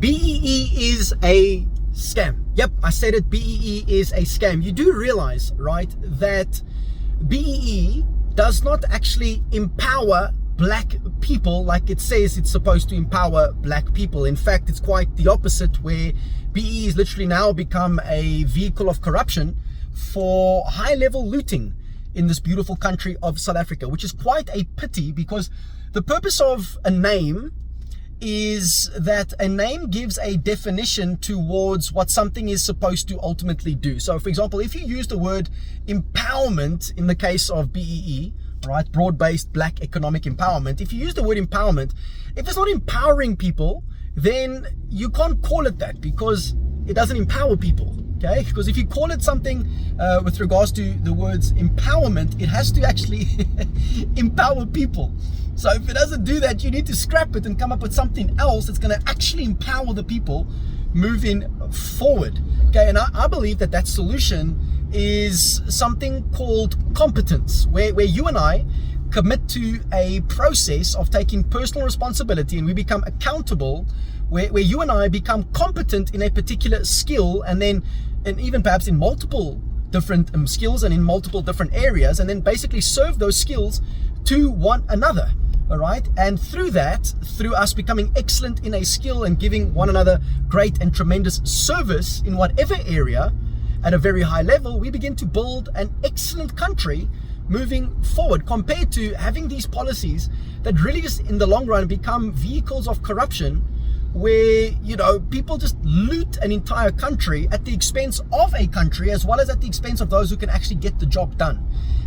BEE is a scam. Yep, I said it. BEE is a scam. You do realize, right, that BEE does not actually empower black people like it says it's supposed to empower black people. In fact, it's quite the opposite, where BEE is literally now become a vehicle of corruption for high-level looting in this beautiful country of South Africa, which is quite a pity, because the purpose of a name is that a name gives a definition towards what something is supposed to ultimately do. So, for example, if you use the word empowerment in the case of BEE, right, broad-based black economic empowerment, if you use the word empowerment, if it's not empowering people, then you can't call it that, because it doesn't empower people. Okay, because if you call it something with regards to the words empowerment, it has to actually empower people. So if it doesn't do that, you need to scrap it and come up with something else that's going to actually empower the people moving forward. Okay, and I believe that that solution is something called competence, where you and I commit to a process of taking personal responsibility, and we become accountable, where you and I become competent in a particular skill, and even perhaps in multiple different skills and in multiple different areas, and then basically serve those skills to one another. All right, and through us becoming excellent in a skill and giving one another great and tremendous service in whatever area at a very high level, we begin to build an excellent country moving forward, compared to having these policies that really just in the long run become vehicles of corruption, where, you know, people just loot an entire country at the expense of a country, as well as at the expense of those who can actually get the job done.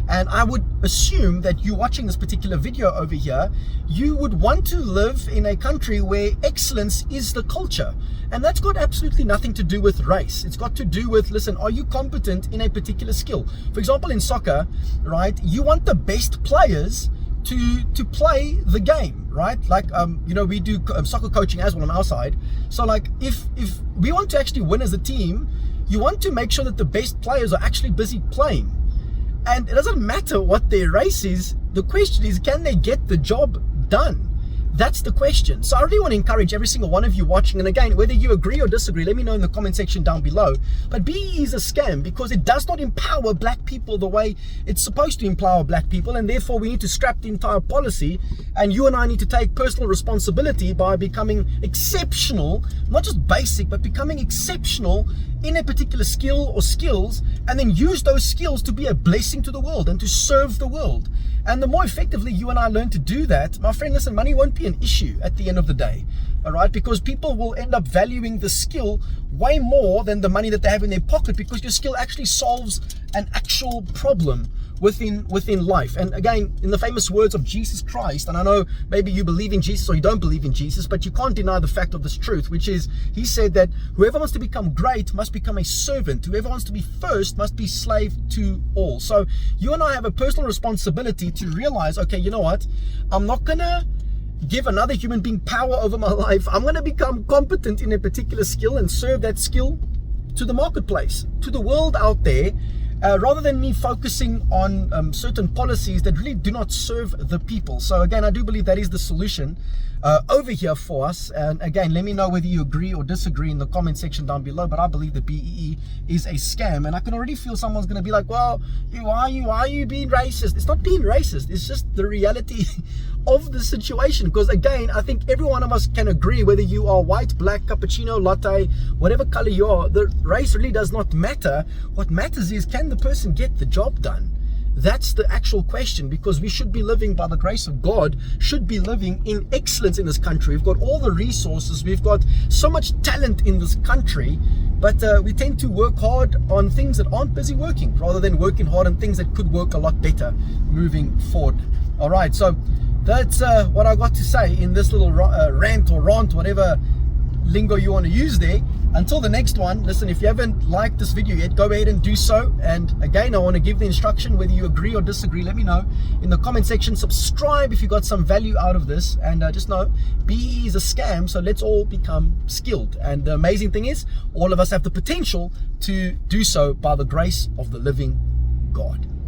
And I would assume that you watching this particular video over here, you would want to live in a country where excellence is the culture. And that's got absolutely nothing to do with race. It's got to do with, listen, are you competent in a particular skill? For example, in soccer, right, you want the best players to play the game, right? Like, you know, we do soccer coaching as well on our side. So like, if we want to actually win as a team, you want to make sure that the best players are actually busy playing. And it doesn't matter what their race is. The question is, can they get the job done? That's the question. So I really want to encourage every single one of you watching, and again, whether you agree or disagree, let me know in the comment section down below. But BEE is a scam because it does not empower black people the way it's supposed to empower black people, and therefore we need to scrap the entire policy, and you and I need to take personal responsibility by becoming exceptional, not just basic, but becoming exceptional in a particular skill or skills, and then use those skills to be a blessing to the world and to serve the world. And the more effectively you and I learn to do that, my friend, listen, money won't be an issue at the end of the day, all right? Because people will end up valuing the skill way more than the money that they have in their pocket, because your skill actually solves an actual problem within life. And again, in the famous words of Jesus Christ, and I know maybe you believe in Jesus or you don't believe in Jesus, but you can't deny the fact of this truth, which is, he said that whoever wants to become great must become a servant. Whoever wants to be first must be slave to all. So you and I have a personal responsibility to realize, okay, you know what? I'm not gonna give another human being power over my life. I'm gonna become competent in a particular skill and serve that skill to the marketplace, to the world out there, rather than me focusing on certain policies that really do not serve the people. So again, I do believe that is the solution over here for us. And again, let me know whether you agree or disagree in the comment section down below. But I believe that BEE is a scam, and I can already feel someone's going to be like, well, why are you being racist? It's not being racist, it's just the reality of the situation. Because again, I think every one of us can agree, whether you are white, black, cappuccino, latte, whatever color you are, the race really does not matter. What matters is, can the person get the job done? That's the actual question, because we should be living, by the grace of God, should be living in excellence in this country. We've got all the resources, we've got so much talent in this country, but we tend to work hard on things that aren't busy working, rather than working hard on things that could work a lot better moving forward. All right, so that's what I got to say in this little rant, whatever lingo you want to use there. Until the next one, listen, if you haven't liked this video yet, go ahead and do so. And again, I want to give the instruction, whether you agree or disagree, let me know in the comment section. Subscribe if you got some value out of this, and just know BEE is a scam, so let's all become skilled. And the amazing thing is, all of us have the potential to do so by the grace of the living God.